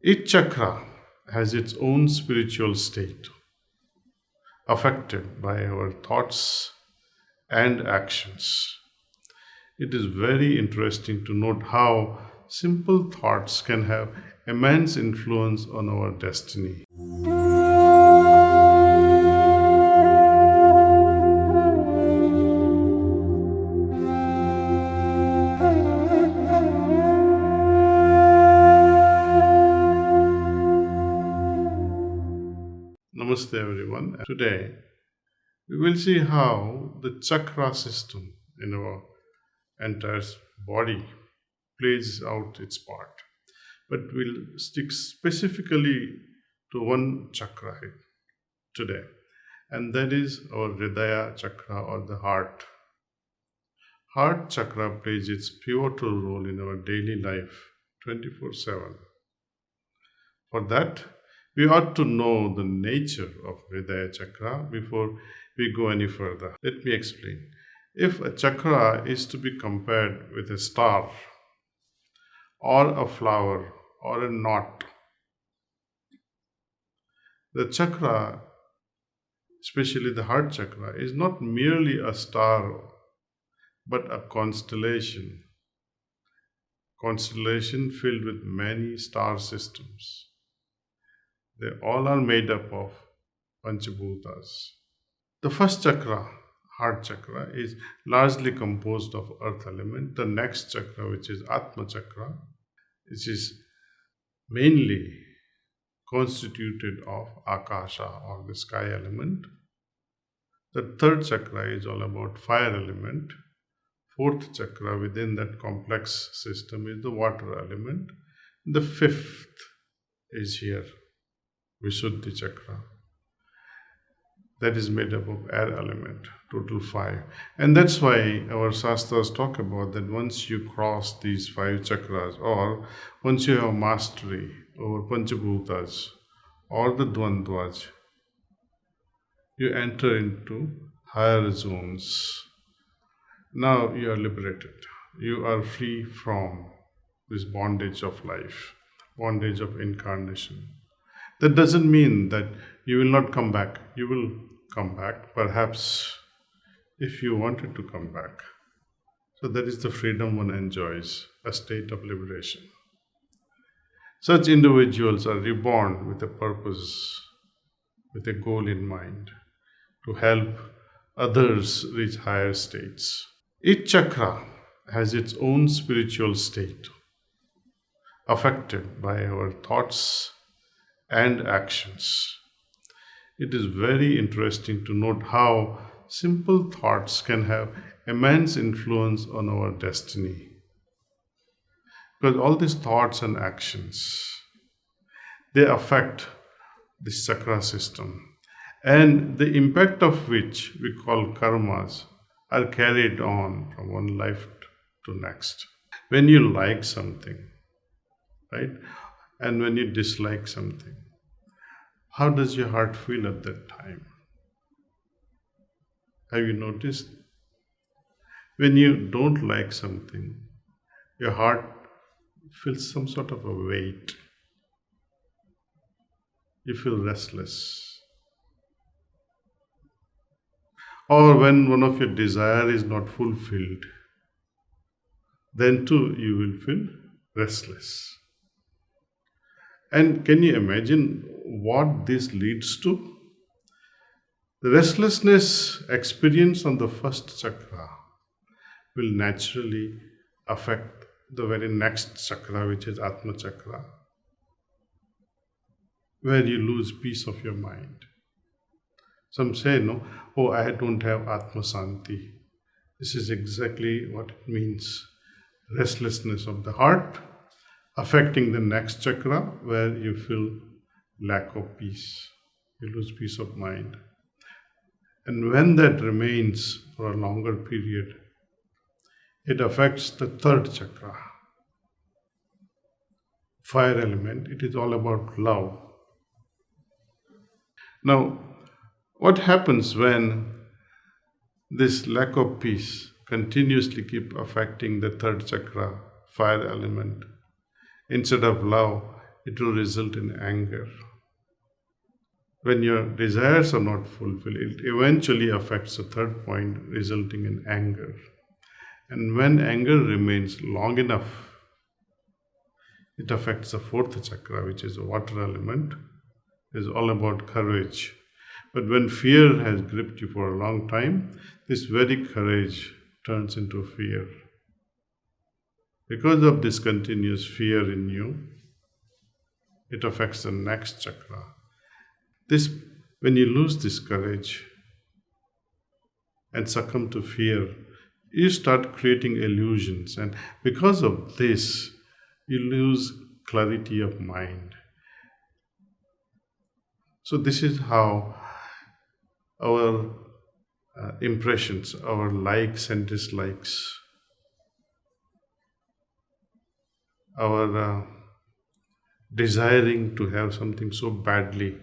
Each chakra has its own spiritual state, affected by our thoughts and actions. It is very interesting to note how simple thoughts can have immense influence on our destiny. Namaste, everyone. Today, we will see how the chakra system in our entire body plays out its part. But we'll stick specifically to one chakra today, and that is our Hridaya chakra or the heart. Heart chakra plays its pivotal role in our daily life 24/7. For that, we ought to know the nature of Hridaya chakra before we go any further. Let me explain. If a chakra is to be compared with a star, or a flower, or a knot, the chakra, especially the heart chakra, is not merely a star but a constellation filled with many star systems. They all are made up of Panchabhutas. The first chakra, heart chakra, is largely composed of earth element. The next chakra, which is Atma chakra, which is mainly constituted of Akasha or the sky element. The third chakra is all about fire element. Fourth chakra within that complex system is the water element. The fifth is here, Vishuddhi chakra, that is made up of air element, total five. And that's why our Shastras talk about that once you cross these five chakras, or once you have mastery over Panchabhutas or the Dvandvas, you enter into higher zones. Now you are liberated. You are free from this bondage of life, bondage of incarnation. That doesn't mean that you will not come back. You will come back, perhaps, if you wanted to come back. So that is the freedom one enjoys, a state of liberation. Such individuals are reborn with a purpose, with a goal in mind, to help others reach higher states. Each chakra has its own spiritual state, affected by our thoughts and actions. It is very interesting to note how simple thoughts can have immense influence on our destiny. Because all these thoughts and actions, they affect this chakra system, and the impact of which we call karmas are carried on from one life to next. When you like something, right? And when you dislike something, how does your heart feel at that time? Have you noticed? When you don't like something, your heart feels some sort of a weight. You feel restless. Or when one of your desire is not fulfilled, then too you will feel restless. And can you imagine what this leads to? The restlessness experienced on the first chakra will naturally affect the very next chakra, which is Atma chakra, where you lose peace of your mind. Some say, no, oh, I don't have Atma Shanti. This is exactly what it means. Restlessness of the heart, affecting the next chakra, where you feel lack of peace. You lose peace of mind. And when that remains for a longer period, it affects the third chakra, fire element. It is all about love. Now, what happens when this lack of peace continuously keep affecting the third chakra, fire element? Instead of love, it will result in anger. When your desires are not fulfilled, it eventually affects the third point, resulting in anger. And when anger remains long enough, it affects the fourth chakra, which is the water element. It is all about courage. But when fear has gripped you for a long time, this very courage turns into fear. Because of this continuous fear in you, it affects the next chakra. This, when you lose this courage and succumb to fear, you start creating illusions, and because of this, you lose clarity of mind. So, this is how our impressions, our likes and dislikes, our desiring to have something so badly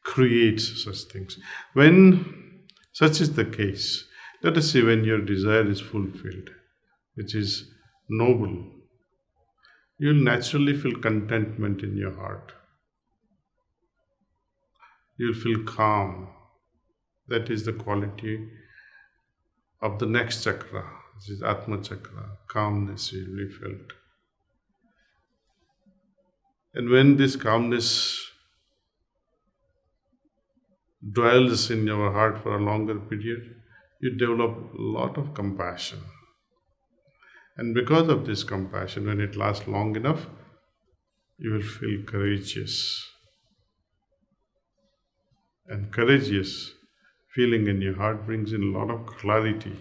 creates such things. When such is the case, let us say when your desire is fulfilled, which is noble, you'll naturally feel contentment in your heart. You'll feel calm. That is the quality of the next chakra, which is Atma chakra. Calmness will be felt. And when this calmness dwells in your heart for a longer period, you develop a lot of compassion. And because of this compassion, when it lasts long enough, you will feel courageous. And courageous feeling in your heart brings in a lot of clarity.